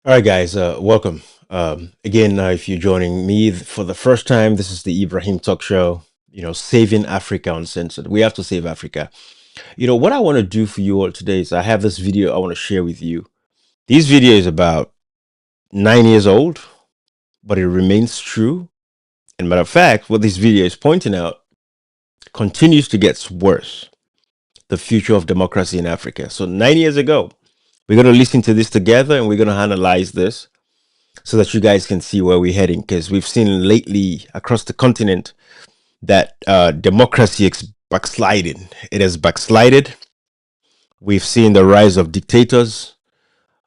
All right, guys, welcome. Again, if you're joining me for the first time, this is the Ibrahim Talk Show, saving Africa uncensored. We have to save Africa. What I want to do for you all today is I have this video I want to share with you. This video is about 9 years old, but it remains true. And matter of fact, what this video is pointing out continues to get worse. The future of democracy in Africa. So 9 years ago, we're going to listen to this together and we're going to analyze this so that you guys can see where we're heading, because we've seen lately across the continent that democracy is backsliding. It has backslided. We've seen the rise of dictators,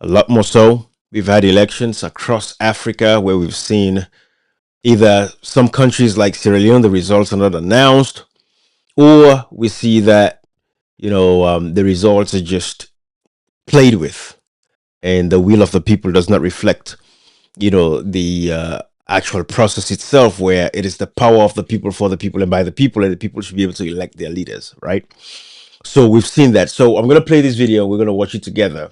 a lot more so. We've had elections across Africa where we've seen either some countries like Sierra Leone, the results are not announced, or we see that the results are just played with, and the will of the people does not reflect the actual process itself, where it is the power of the people, for the people, and by the people, and the people should be able to elect their leaders, right? So we've seen that. So I'm going to play this video. We're going to watch it together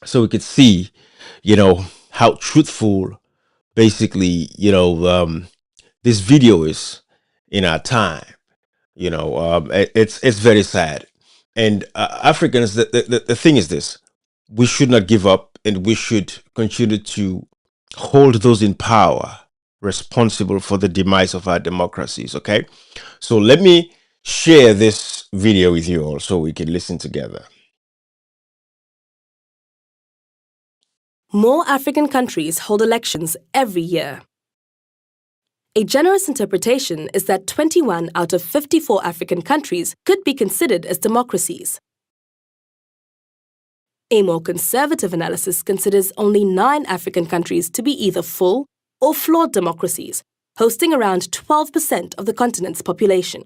so we could see how truthful basically this video is in our time. It's very sad. And Africans, the thing is this: we should not give up, and we should continue to hold those in power responsible for the demise of our democracies. Okay, so let me share this video with you all so we can listen together. More African countries hold elections every year. A generous interpretation is that 21 out of 54 African countries could be considered as democracies. A more conservative analysis considers only 9 African countries to be either full or flawed democracies, hosting around 12% of the continent's population.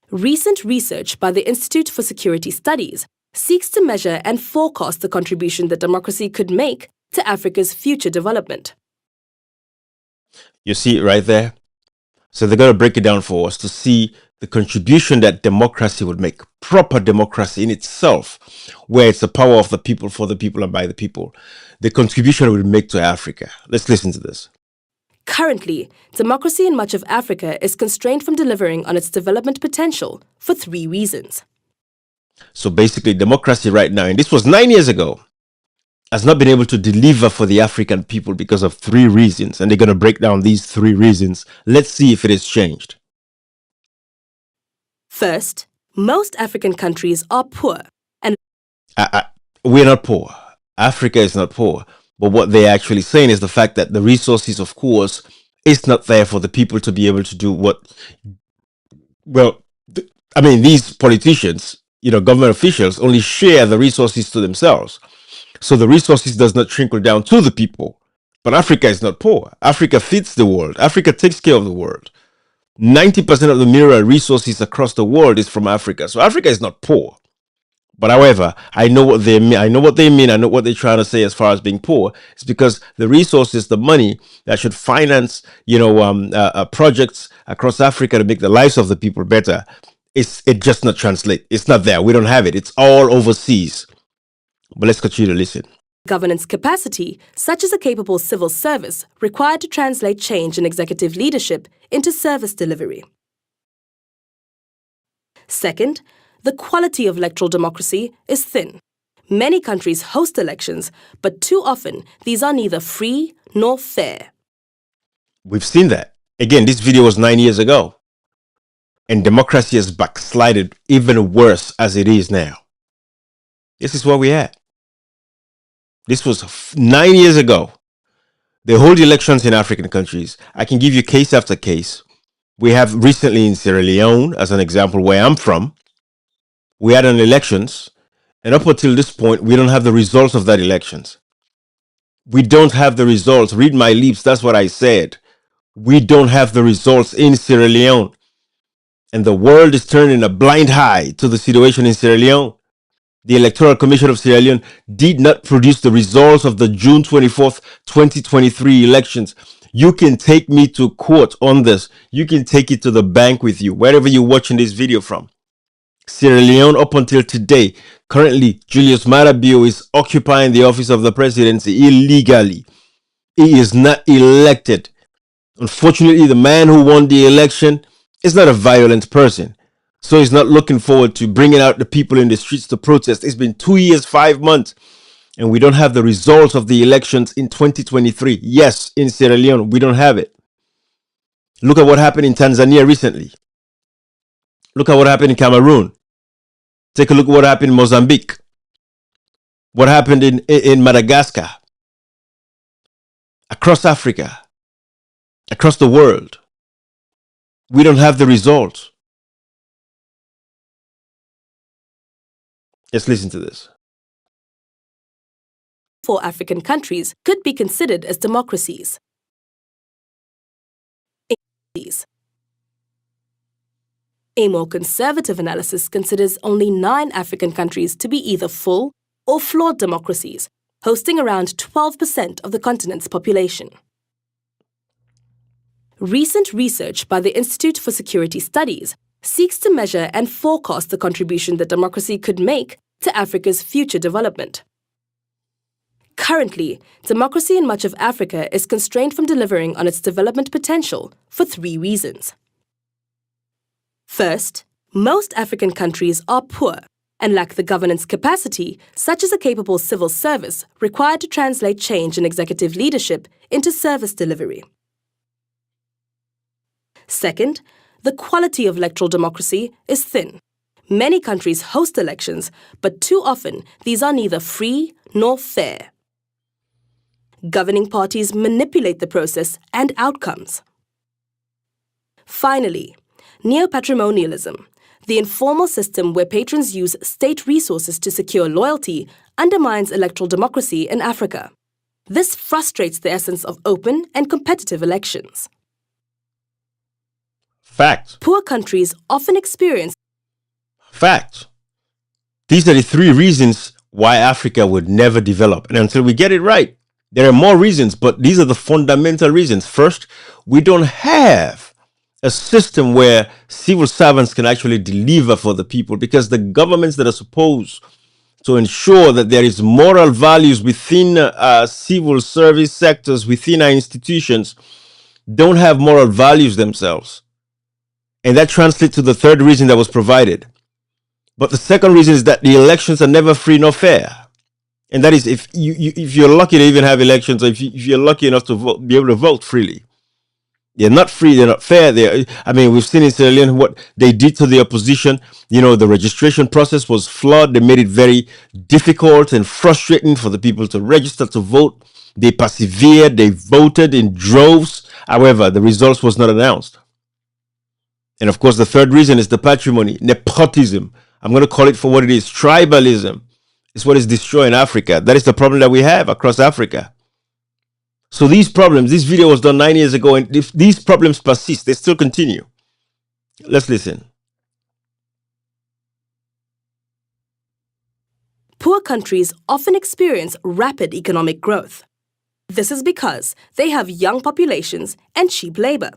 Recent research by the Institute for Security Studies seeks to measure and forecast the contribution that democracy could make to Africa's future development. You see it right there? So they're going to break it down for us to see the contribution that democracy would make, proper democracy in itself, where it's the power of the people, for the people, and by the people. The contribution it would make to Africa. Let's listen to this. Currently, democracy in much of Africa is constrained from delivering on its development potential for 3 reasons. So basically, democracy right now, and this was 9 years ago, has not been able to deliver for the African people because of 3 reasons. And they're going to break down these 3 reasons. Let's see if it has changed. First, most African countries are poor, and we're not poor. Africa is not poor. But what they're actually saying is the fact that the resources, of course, is not there for the people to be able to do what, these politicians, government officials only share the resources to themselves. So the resources does not trickle down to the people. But Africa is not poor. Africa feeds the world. Africa takes care of the world. 90% of the mineral resources across the world is from Africa. So Africa is not poor. But however, I know what they mean. I know what they're trying to say as far as being poor. It's because the resources, the money that should finance, projects across Africa to make the lives of the people better, it just not translate. It's not there. We don't have it. It's all overseas. But let's continue to listen. Governance capacity, such as a capable civil service, required to translate change in executive leadership into service delivery. Second, the quality of electoral democracy is thin. Many countries host elections, but too often these are neither free nor fair. We've seen that. Again, this video was 9 years ago. And democracy has backslided even worse as it is now. This is what we had. This was 9 years ago. They hold elections in African countries. I can give you case after case. We have recently in Sierra Leone, as an example, where I'm from, we had an elections, and up until this point, we don't have the results of that elections. We don't have the results. Read my lips, that's what I said. We don't have the results in Sierra Leone. And the world is turning a blind eye to the situation in Sierra Leone. The Electoral Commission of Sierra Leone did not produce the results of the June 24th, 2023 elections. You can take me to court on this. You can take it to the bank with you, wherever you're watching this video from. Sierra Leone up until today. Currently, Julius Maada Bio is occupying the office of the presidency illegally. He is not elected. Unfortunately, the man who won the election is not a violent person. So he's not looking forward to bringing out the people in the streets to protest. It's been 2 years, 5 months, and we don't have the results of the elections in 2023. Yes, in Sierra Leone, we don't have it. Look at what happened in Tanzania recently. Look at what happened in Cameroon. Take a look at what happened in Mozambique. What happened in Madagascar. Across Africa. Across the world. We don't have the results. Let's listen to this. 4 African countries could be considered as democracies. A more conservative analysis considers only 9 African countries to be either full or flawed democracies, hosting around 12% of the continent's population. Recent research by the Institute for Security Studies seeks to measure and forecast the contribution that democracy could make to Africa's future development. Currently, democracy in much of Africa is constrained from delivering on its development potential for 3 reasons. First, most African countries are poor and lack the governance capacity, such as a capable civil service required to translate change in executive leadership into service delivery. Second, the quality of electoral democracy is thin. Many countries host elections, but too often these are neither free nor fair. Governing parties manipulate the process and outcomes. Finally, neo-patrimonialism, the informal system where patrons use state resources to secure loyalty, undermines electoral democracy in Africa. This frustrates the essence of open and competitive elections. Fact. Poor countries often experience Fact. These are the 3 reasons why Africa would never develop. And until we get it right, there are more reasons, but these are the fundamental reasons. First, we don't have a system where civil servants can actually deliver for the people, because the governments that are supposed to ensure that there is moral values within civil service sectors, within our institutions, don't have moral values themselves. And that translates to the 3rd reason that was provided. But the 2nd reason is that the elections are never free nor fair. And that is if you're lucky to even have elections, or if you're lucky enough to vote, be able to vote freely. They're not free, they're not fair. We've seen in Sierra Leone what they did to the opposition. The registration process was flawed. They made it very difficult and frustrating for the people to register to vote. They persevered, they voted in droves. However, the results was not announced. And of course, the 3rd reason is the patrimony, nepotism. I'm going to call it for what it is. Tribalism is what is destroying Africa. That is the problem that we have across Africa. So these problems, this video was done 9 years ago, and if these problems persist, they still continue. Let's listen. Poor countries often experience rapid economic growth. This is because they have young populations and cheap labor.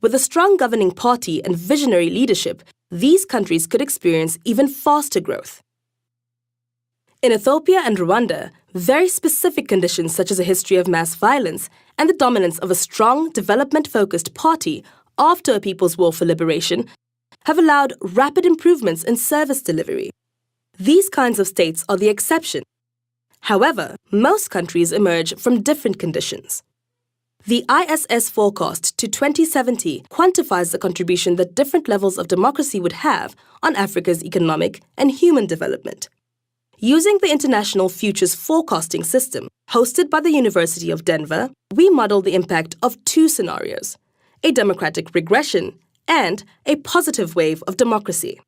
With a strong governing party and visionary leadership, these countries could experience even faster growth. In Ethiopia and Rwanda, very specific conditions such as a history of mass violence and the dominance of a strong, development-focused party after a People's War for Liberation have allowed rapid improvements in service delivery. These kinds of states are the exception. However, most countries emerge from different conditions. The ISS forecast to 2070 quantifies the contribution that different levels of democracy would have on Africa's economic and human development. Using the International Futures Forecasting System, hosted by the University of Denver, we model the impact of 2 scenarios: a democratic regression and a positive wave of democracy.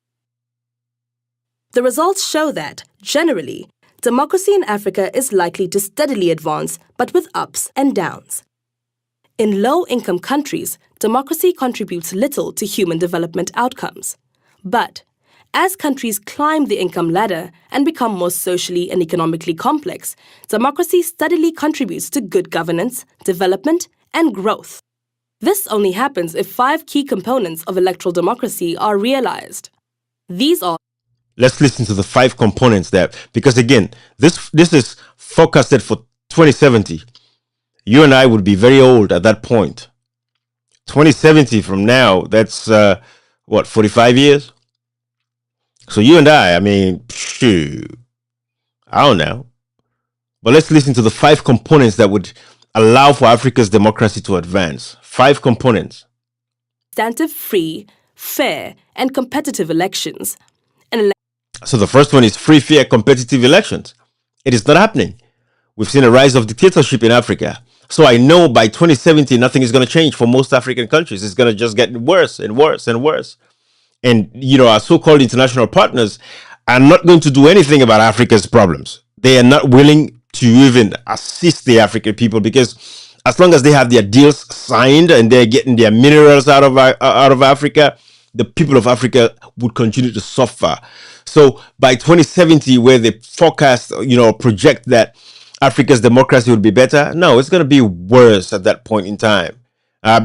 The results show that, generally, democracy in Africa is likely to steadily advance, but with ups and downs. In low-income countries, democracy contributes little to human development outcomes. But as countries climb the income ladder and become more socially and economically complex, democracy steadily contributes to good governance, development, and growth. This only happens if 5 key components of electoral democracy are realized. These are Let's listen to the 5 components there, because again, this is forecasted for 2070. You and I would be very old at that point. 2070 from now, that's what, 45 years? So you and I mean, shoot, I don't know. But let's listen to the 5 components that would allow for Africa's democracy to advance. 5 components. substantive, free, fair, and competitive elections. An So the first one is free, fair, competitive elections. It is not happening. We've seen a rise of dictatorship in Africa. So I know by 2070, nothing is going to change for most African countries. It's going to just get worse and worse and worse. And, our so-called international partners are not going to do anything about Africa's problems. They are not willing to even assist the African people, because as long as they have their deals signed and they're getting their minerals out of Africa, the people of Africa would continue to suffer. So by 2070, where they forecast, project that Africa's democracy would be better, no, it's going to be worse at that point in time.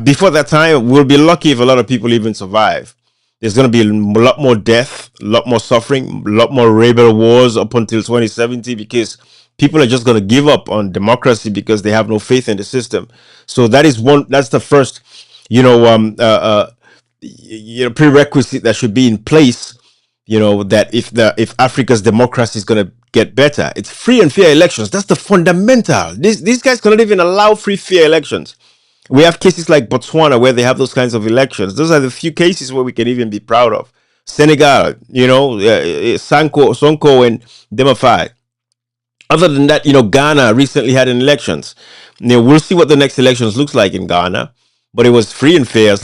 Before that time, we'll be lucky if a lot of people even survive. There's going to be a lot more death, a lot more suffering, a lot more rebel wars up until 2070, because people are just going to give up on democracy because they have no faith in the system. So that's the first, prerequisite that should be in place. That if Africa's democracy is going to get better, it's free and fair elections. That's the fundamental. These guys cannot even allow free, fair elections. We have cases like Botswana where they have those kinds of elections. Those are the few cases where we can even be proud of. Senegal, Sonko and Demafai. Other than that, Ghana recently had an elections. We'll see what the next elections looks like in Ghana, but it was free and fair as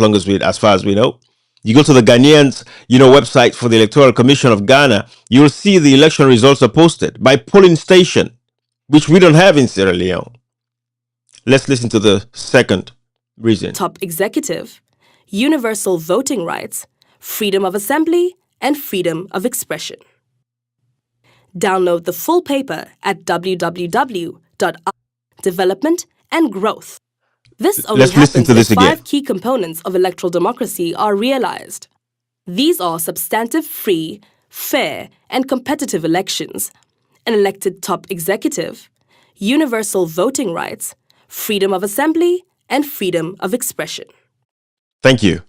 far as we know. You go to the Ghanaians, website for the Electoral Commission of Ghana, you'll see the election results are posted by polling station, which we don't have in Sierra Leone. Let's listen to the second reason. top executive, universal voting rights, freedom of assembly, and freedom of expression. Download the full paper at www.development and growth. This only Let's listen happens to this if again. 5 key components of electoral democracy are realized. These are substantive, free, fair, and competitive elections, an elected top executive, universal voting rights, freedom of assembly, and freedom of expression. Thank you.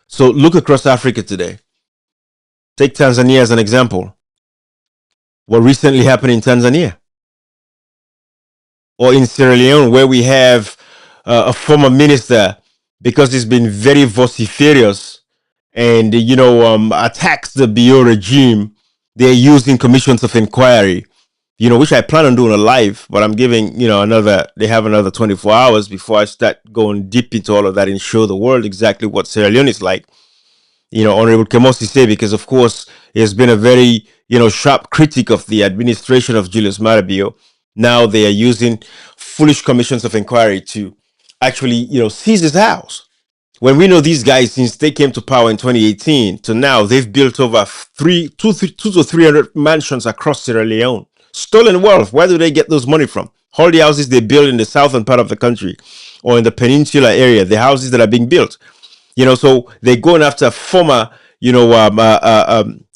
So look across Africa today. Take Tanzania as an example. What recently happened in Tanzania? Or in Sierra Leone, where we have a former minister, because he's been very vociferous and, attacks the Bio regime, they're using commissions of inquiry, which I plan on doing a live, but I'm giving, they have another 24 hours before I start going deep into all of that and show the world exactly what Sierra Leone is like. Honorable Kemosi say, because of course he has been a very, sharp critic of the administration of Julius Maada Bio. Now they are using foolish commissions of inquiry to actually, seize his house. When we know these guys, since they came to power in 2018 to now, they've built over 200 to 300 mansions across Sierra Leone. Stolen wealth. Where do they get those money from? All the houses they build in the southern part of the country or in the peninsula area, the houses that are being built. So they're going after former,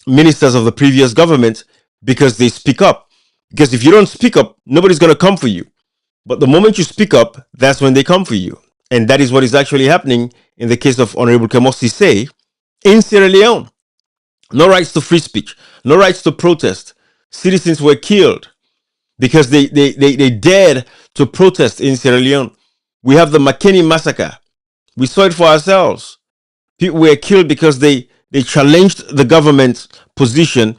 ministers of the previous government because they speak up. Because if you don't speak up, nobody's going to come for you. But the moment you speak up, that's when they come for you. And that is what is actually happening in the case of Honorable Kemosi Say in Sierra Leone. No rights to free speech, no rights to protest. Citizens were killed because they dared to protest in Sierra Leone. We have the Makeni massacre. We saw it for ourselves. People were killed because they challenged the government's position,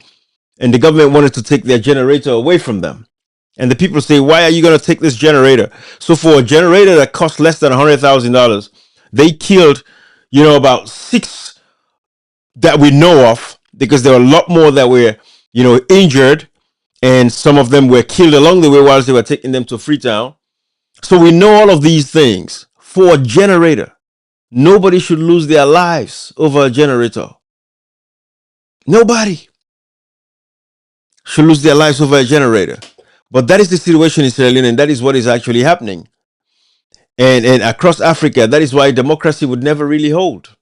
and the government wanted to take their generator away from them. And the people say, why are you going to take this generator? So for a generator that cost less than $100,000, they killed, about 6 that we know of, because there were a lot more that were, injured, and some of them were killed along the way whilst they were taking them to Freetown. So we know all of these things. For a generator, nobody should lose their lives over a generator. Nobody should lose their lives over a generator. But that is the situation in Sierra Leone, and that is what is actually happening. And across Africa, that is why democracy would never really hold.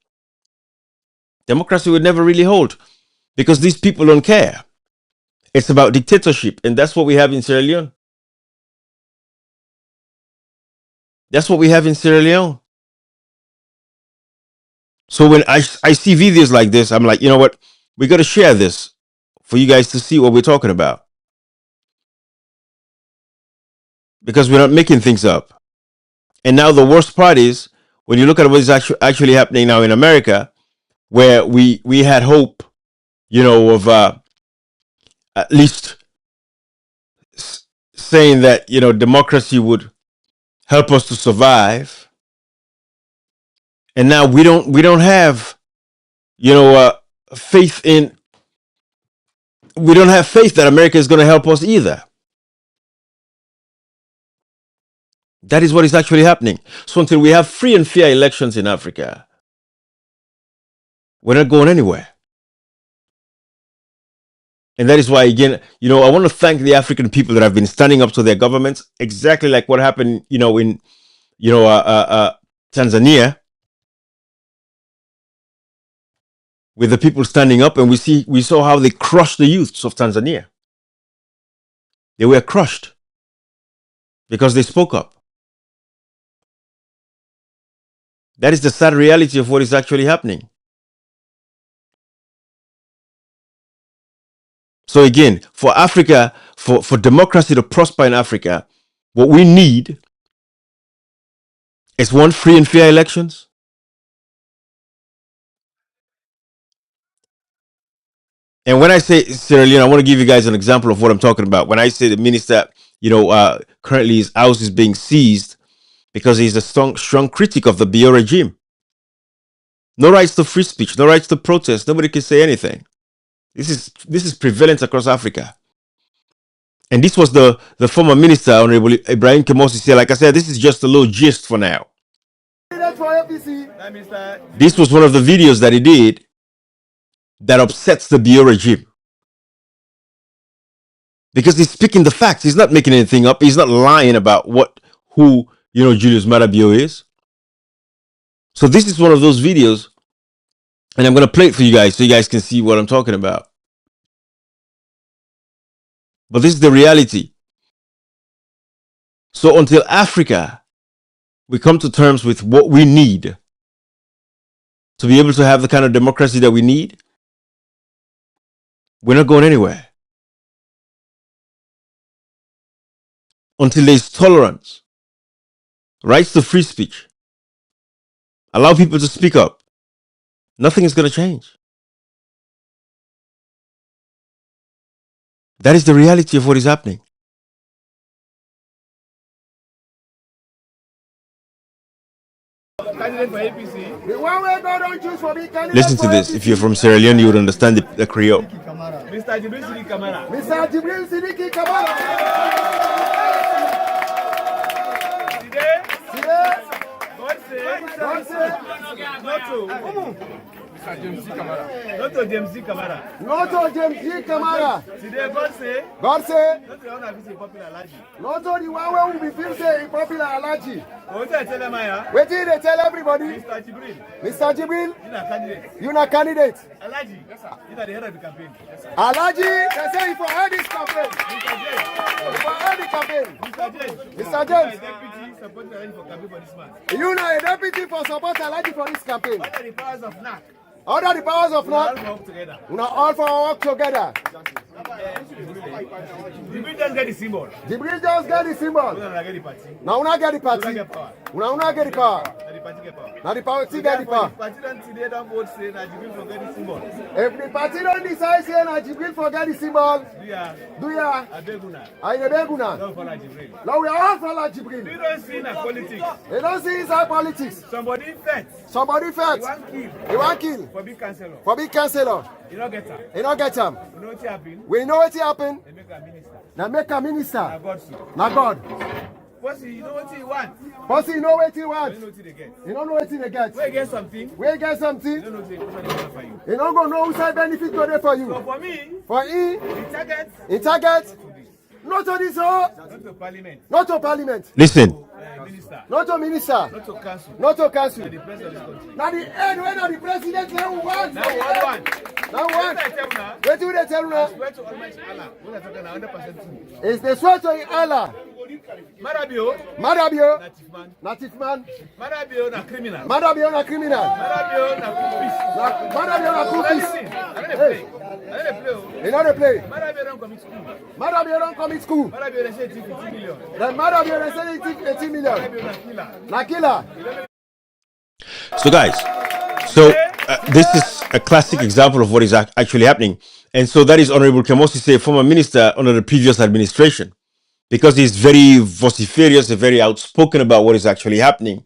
Democracy would never really hold. because these people don't care. It's about dictatorship, and that's what we have in Sierra Leone. That's what we have in Sierra Leone. So when I see videos like this, I'm like, you know what? We got to share this for you guys to see what we're talking about, because we're not making things up. And now the worst part is when you look at what is actually happening now in America, where we had hope, of at least saying that democracy would help us to survive, and now we don't have faith in. We don't have faith that America is going to help us either. That is what is actually happening. So until we have free and fair elections in Africa, we're not going anywhere. And that is why, again, I want to thank the African people that have been standing up to their governments, exactly like what happened, in Tanzania, with the people standing up, and we saw how they crushed the youths of Tanzania. They were crushed because they spoke up. That is the sad reality of what is actually happening. So again, for Africa, for democracy to prosper in Africa, what we need is one, free and fair elections. And when I say Sierra Leone, I want to give you guys an example of what I'm talking about. When I say the minister, currently his house is being seized because he's a strong critic of the Biya regime. No rights to free speech, no rights to protest. Nobody can say anything. This is prevalent across Africa. And this was the former minister, Honorable Ibrahim Kemosi, said, like I said, this is just a little gist for now. This was one of the videos that he did that upsets the Biya regime. Because he's speaking the facts. He's not making anything up. He's not lying about who Julius Maada Bio is. So this is one of those videos, and I'm going to play it for you guys so you guys can see what I'm talking about. But this is the reality. So until Africa, we come to terms with what we need to be able to have the kind of democracy that we need, we're not going anywhere. Until there's tolerance, rights to free speech, allow people to speak up, nothing is going to change. That is the reality of what is happening. Listen to this. If you're from Sierra Leone, you would understand the Creole. Mr. Jibril Sidiki Kamara. Mr. Jibril Sidiki Kamara. God say, not to James C. Kamara. Not to James C. Kamara. Not to James C. Kamara. Today, God say, not to the one who is a popular Alaji. Not to the one who will be say a popular Alaji. What did I tell them? What did they tell everybody? Mr. Jibril. Mr. Jibril. You're not candidate. You're not candidate. Alaji. Yes, sir. You're at the head of the campaign. Yes, sir. Alaji, they say for all this campaign. Mr. James. For all the campaign. Mr. James. Mr. James. Deputy support Alaji for campaign for this man. You know a deputy for support Alaji for this campaign. What are the powers of NAC? Under the powers of NAC, we are all for work together. Jibril just get the symbol. Jibril just get the symbol. Now we not get the party. We not get the power. Now the party get the power. If the party don't today don't vote say that Jibril forget the symbol. If the party don't decide say that Jibril forget the symbol, do ya? I beguna. Don't follow Jibril. Now we are all follow Jibril. You don't see in politics. You don't see inside politics. Somebody fed. Somebody fed. You want kill. For big councillor. For big councillor. You don't get him. You don't get him. You know what happened? We know what happened. They make a minister. Now make a minister. Now God. Now God. Pussy, you know what he want. Pussy, you know what he want. You know what they get. You don't know what they get. We get something. We get something. You don't know what for you. You don't go know who's benefit today for you. So for me. For he. In target. Not to this. Not to parliament. Not to parliament. Listen. not to minister, not to council. Now the end when the president now one. Now one. Wait till they tell you now. It's the sweat to Allah. Marabio, Natifman. Marabio na criminal. Marabio na criminal. Marabio na cookies. Hey, they know they play. Marabio don't commit school. Marabio they say 50 million. Then Marabio they say 80 million. Na killer. So guys, this is a classic example of what is actually happening. And so that is Honorable Kemosise, former minister under the previous administration, because he's very vociferous and very outspoken about what is actually happening.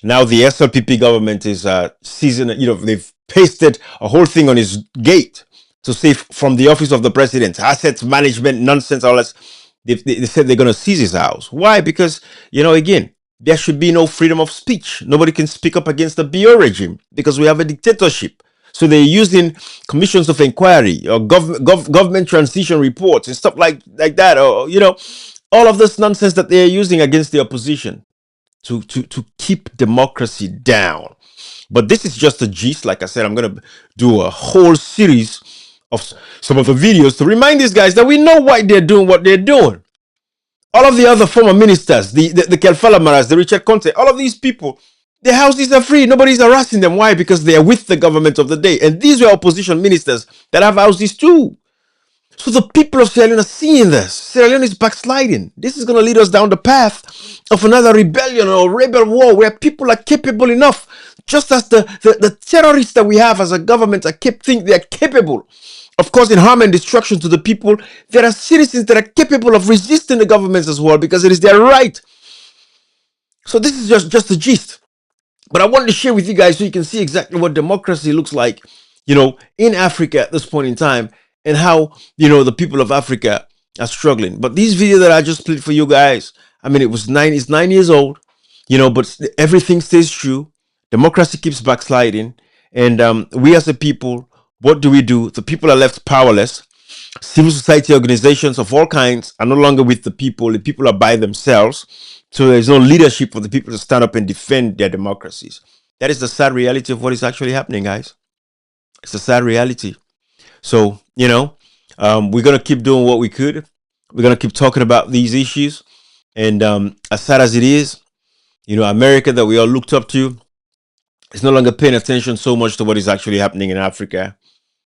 Now the SLPP government is seizing, they've pasted a whole thing on his gate to say from the office of the president, assets management, nonsense, all that. They said they're going to seize his house. Why? Because, again, there should be no freedom of speech. Nobody can speak up against the BO regime because we have a dictatorship. So they're using commissions of inquiry or government transition reports and stuff like that. Or, all of this nonsense that they're using against the opposition to keep democracy down. But this is just a gist. Like I said, I'm going to do a whole series of some of the videos to remind these guys that we know why they're doing what they're doing. All of the other former ministers, the Kelfala Maras, the Richard Conte, all of these people, their houses are free. Nobody's harassing them. Why? Because they are with the government of the day. And these were opposition ministers that have houses too. So the people of Sierra Leone are seeing this. Sierra Leone is backsliding. This is going to lead us down the path of another rebellion or rebel war where people are capable enough, just as the terrorists that we have as a government think they are capable of causing harm and destruction to the people. There are citizens that are capable of resisting the governments as well because it is their right. So this is just a gist. But I wanted to share with you guys so you can see exactly what democracy looks like, in Africa at this point in time and how, the people of Africa are struggling. But these videos that I just played for you guys, it's 9 years old, but everything stays true. Democracy keeps backsliding. And we as a people, what do? The people are left powerless. Civil society organizations of all kinds are no longer with the people. The people are by themselves. So there's no leadership for the people to stand up and defend their democracies. That is the sad reality of what is actually happening, guys. It's a sad reality. So, we're going to keep doing what we could. We're going to keep talking about these issues. And as sad as it is, America that we all looked up to is no longer paying attention so much to what is actually happening in Africa.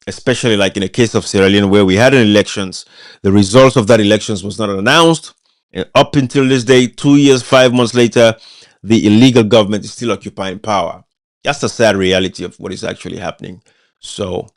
Especially like in the case of Sierra Leone where we had an elections. The results of that elections was not announced. And up until this day, 2 years, 5 months later, the illegal government is still occupying power. That's the sad reality of what is actually happening. So,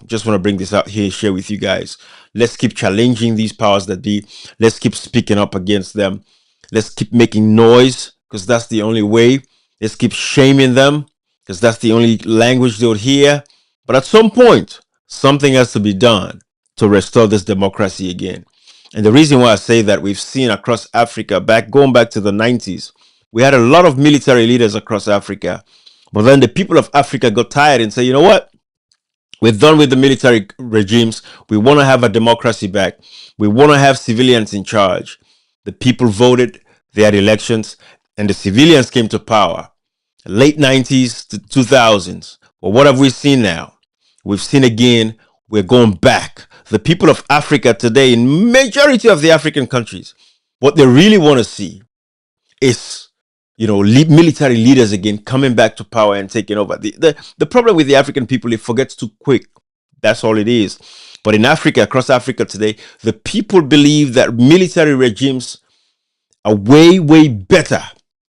just want to bring this out here, share with you guys. Let's keep challenging these powers that be. Let's keep speaking up against them. Let's keep making noise because that's the only way. Let's keep shaming them because that's the only language they would hear. But at some point, something has to be done to restore this democracy again. And the reason why I say that, we've seen across Africa, going back to the 90s, we had a lot of military leaders across Africa. But then the people of Africa got tired and said, you know what? We're done with the military regimes. We want to have a democracy back. We want to have civilians in charge. The people voted, they had elections, and the civilians came to power. Late 90s to 2000s. But what have we seen now? We've seen again, we're going back. The people of Africa today, in majority of the African countries, what they really want to see is, military leaders again coming back to power and taking over. The problem with the African people, it forgets too quick. That's all it is. But in Africa, across Africa today, the people believe that military regimes are way, way better.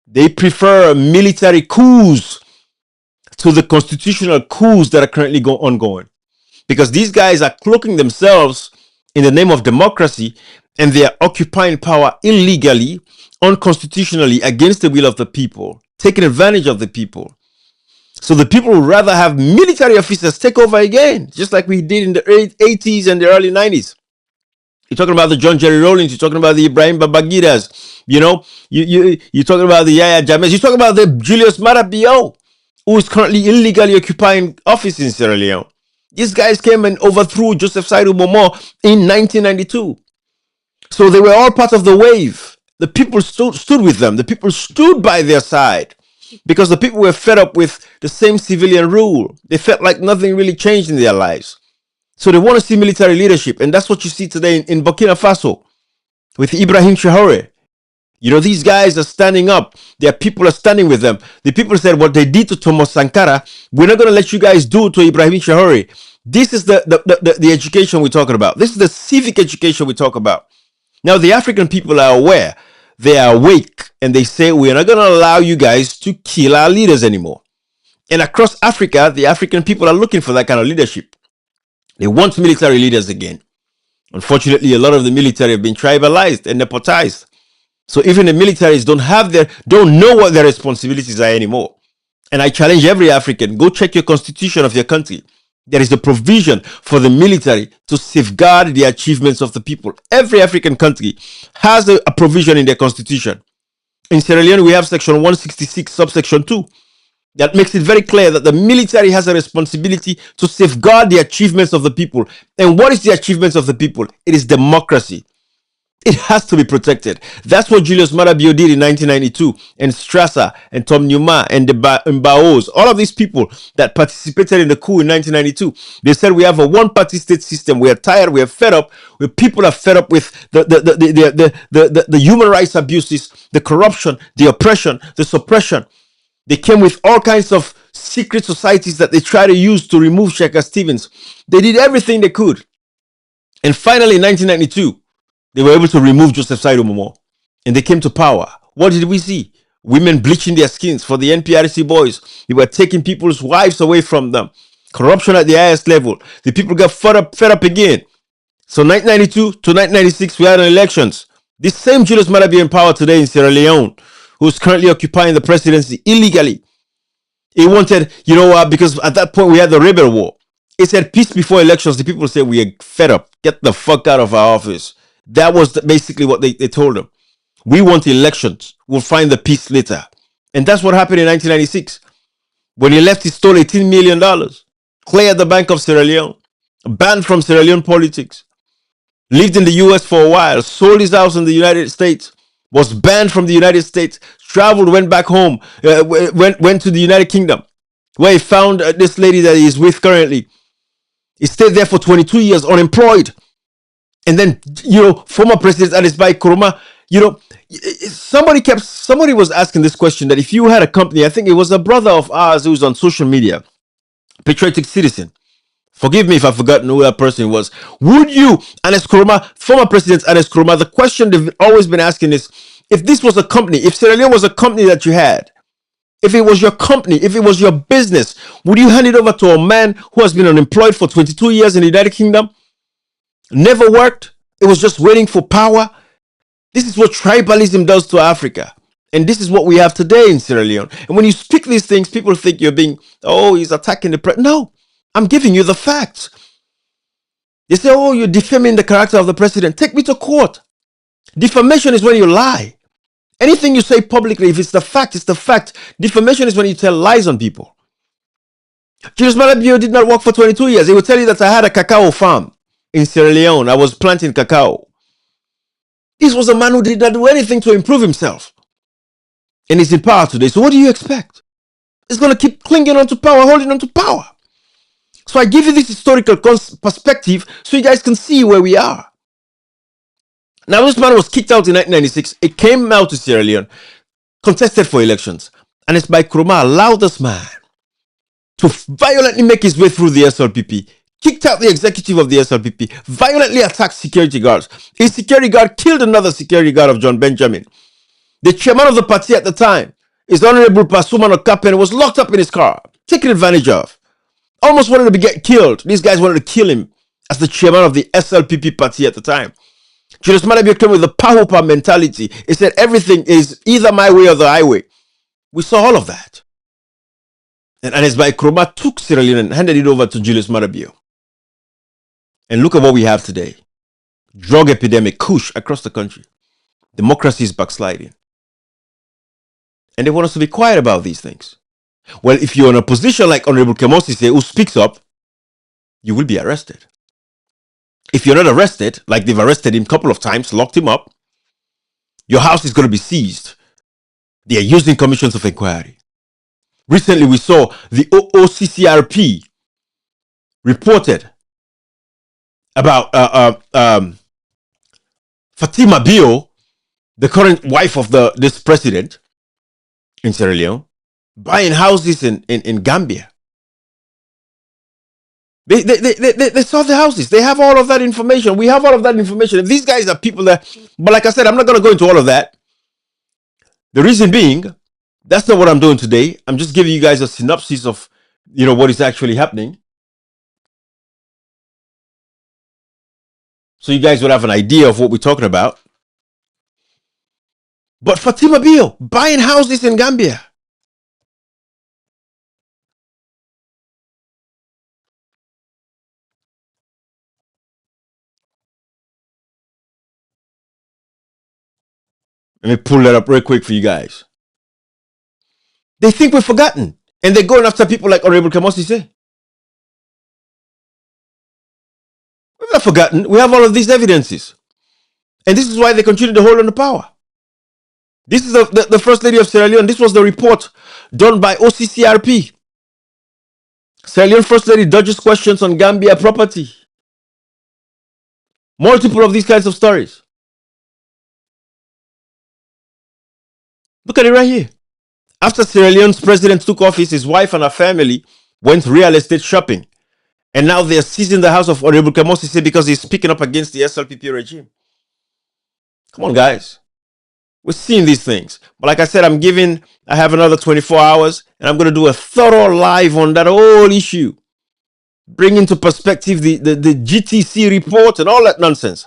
They prefer military coups to the constitutional coups that are currently ongoing. Because these guys are cloaking themselves in the name of democracy and they are occupying power illegally, unconstitutionally, against the will of the people, taking advantage of the people. So the people would rather have military officers take over again, just like we did in the 80s and the early 90s. You're talking about the John Jerry Rawlings, you're talking about the Ibrahim Babagiras, you're talking about the Yahya Jammehs, you're talking about the Julius Maada Bio, who is currently illegally occupying office in Sierra Leone. These guys came and overthrew Joseph Saidu Momoh in 1992. So they were all part of the wave The people stood with them. The people stood by their side because the people were fed up with the same civilian rule. They felt like nothing really changed in their lives. So they want to see military leadership. And that's what you see today in Burkina Faso with Ibrahim Traoré. You know, these guys are standing up. Their people are standing with them. The people said what they did to Thomas Sankara, we're not going to let you guys do to Ibrahim Traoré. This is the education we're talking about. This is the civic education we talk about. Now, the African people are aware. They are awake. And they say, we're not going to allow you guys to kill our leaders anymore. And across Africa, the African people are looking for that kind of leadership. They want military leaders again. Unfortunately, a lot of the military have been tribalized and nepotized. So even the militaries don't know what their responsibilities are anymore. And I challenge every African, go check your constitution of your country. There is a provision for the military to safeguard the achievements of the people. Every African country has a provision in their constitution. In Sierra Leone, we have section 166, subsection 2, that makes it very clear that the military has a responsibility to safeguard the achievements of the people. And what is the achievements of the people? It is democracy. It has to be protected. That's what Julius Maada Bio did in 1992, and Strasser, and Tom Newman, and Mbaos, all of these people that participated in the coup in 1992. They said we have a one-party state system. We are tired. We are fed up. People are fed up with the human rights abuses, the corruption, the oppression, the suppression. They came with all kinds of secret societies that they try to use to remove Sheikh Stevens. They did everything they could. And finally, in 1992, they were able to remove Joseph Saidu Momo. And they came to power. What did we see? Women bleaching their skins for the NPRC boys. They were taking people's wives away from them. Corruption at the highest level. The people got fed up again. So 1992 to 1996, we had elections. This same Julius Maada Bio in power today in Sierra Leone, who's currently occupying the presidency illegally. He wanted, because at that point we had the rebel war. He said peace before elections. The people said, we are fed up. Get the fuck out of our office. That was basically what they told him. We want elections. We'll find the peace later. And that's what happened in 1996. When he left, he stole $18 million, cleared the Bank of Sierra Leone, banned from Sierra Leone politics, lived in the US for a while, sold his house in the United States, was banned from the United States, traveled, went back home, went to the United Kingdom, where he found this lady that he is with currently. He stayed there for 22 years, unemployed. And then, former President Adebayo Nkrumah, somebody was asking this question, that if you had a company, I think it was a brother of ours who was on social media, Patriotic Citizen. Forgive me if I've forgotten who that person was. Would you, Ernest Nkrumah, former President Ernest Nkrumah, the question they've always been asking is, if this was a company, if Sierra Leone was a company that you had, if it was your company, if it was your business, would you hand it over to a man who has been unemployed for 22 years in the United Kingdom? Never worked. It was just waiting for power. This is what tribalism does to Africa. And this is what we have today in Sierra Leone. And when you speak these things, people think you're being, he's attacking the president. No, I'm giving you the facts. They say, you're defaming the character of the president. Take me to court. Defamation is when you lie. Anything you say publicly, if it's the fact, it's the fact. Defamation is when you tell lies on people. Julius Maada Bio did not work for 22 years. He would tell you that I had a cacao farm in Sierra Leone. I was planting cacao. This was a man who did not do anything to improve himself. And he's in power today. So what do you expect? He's going to keep clinging on to power, holding on to power. So I give you this historical perspective so you guys can see where we are. Now, this man was kicked out in 1996. He came out to Sierra Leone, contested for elections. And it's by Nkrumah allowed this man to violently make his way through the SLPP, kicked out the executive of the SLPP, violently attacked security guards. A security guard killed another security guard of John Benjamin. The chairman of the party at the time, his Honorable Pasuma Okapen, was locked up in his car, taken advantage of. Almost wanted to get killed. These guys wanted to kill him as the chairman of the SLPP party at the time. Julius Maada Bio came with the Pahupa mentality. He said everything is either my way or the highway. We saw all of that. And Adebayo Nkrumah took Sierra Leone and handed it over to Julius Maada Bio. And look at what we have today. Drug epidemic, kush across the country. Democracy is backsliding. And they want us to be quiet about these things. Well, if you're in a position like Honorable Kemosise, who speaks up, you will be arrested. If you're not arrested, like they've arrested him a couple of times, locked him up, Your house is going to be seized. They are using commissions of inquiry. Recently, we saw the OOCCRP reported about Fatima Bio, the current wife of this president in Sierra Leone, buying houses in Gambia. They saw the houses. They have all of that information. We have all of that information. If these guys are people that, but like I said, I'm not going to go into all of that. The reason being, that's not what I'm doing today. I'm just giving you guys a synopsis of, what is actually happening. So you guys would have an idea of what we're talking about. But Fatima Bio buying houses in Gambia. Let me pull that up real quick for you guys. They think we've forgotten. And they're going after people like Honorable Kamosi say. We've not forgotten. We have all of these evidences. And this is why they continue to hold on to power. This is the First Lady of Sierra Leone. This was the report done by OCCRP. Sierra Leone First Lady dodges questions on Gambia property. Multiple of these kinds of stories. Look at it right here. After Sierra Leone's president took office, his wife and her family went real estate shopping. And now they're seizing the house of Honorable Kamosi because he's speaking up against the SLPP regime. Come on, guys. We're seeing these things. But like I said, I have another 24 hours, and I'm going to do a thorough live on that whole issue. Bring into perspective the GTC report and all that nonsense.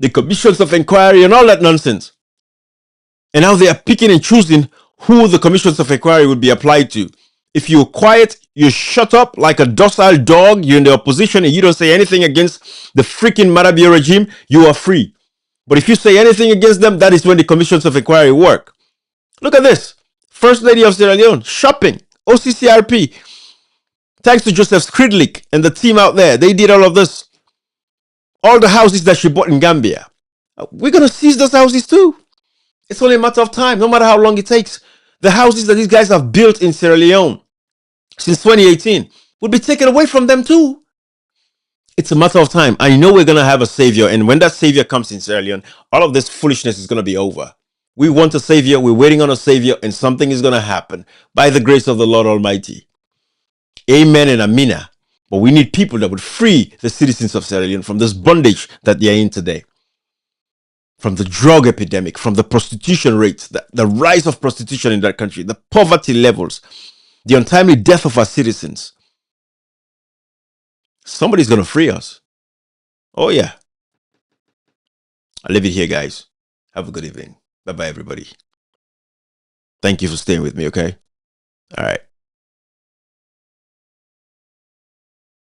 The commissions of inquiry and all that nonsense. And now they are picking and choosing who the commissions of inquiry would be applied to. If you're quiet, you shut up like a docile dog, you're in the opposition and you don't say anything against the freaking Marabia regime, you are free. But if you say anything against them, that is when the commissions of inquiry work. Look at this. First Lady of Sierra Leone, shopping, OCCRP. Thanks to Joseph Skridlik and the team out there. They did all of this. All the houses that she bought in Gambia. We're going to seize those houses too. It's only a matter of time, no matter how long it takes. The houses that these guys have built in Sierra Leone since 2018 would be taken away from them too. It's a matter of time. I know we're going to have a savior. And when that savior comes in Sierra Leone, all of this foolishness is going to be over. We want a savior. We're waiting on a savior. And something is going to happen by the grace of the Lord Almighty. Amen and amina. But we need people that would free the citizens of Sierra Leone from this bondage that they are in today. From the drug epidemic, from the prostitution rates, the rise of prostitution in that country, the poverty levels, the untimely death of our citizens. Somebody's going to free us. Oh, yeah. I'll leave it here, guys. Have a good evening. Bye-bye, everybody. Thank you for staying with me, okay? All right.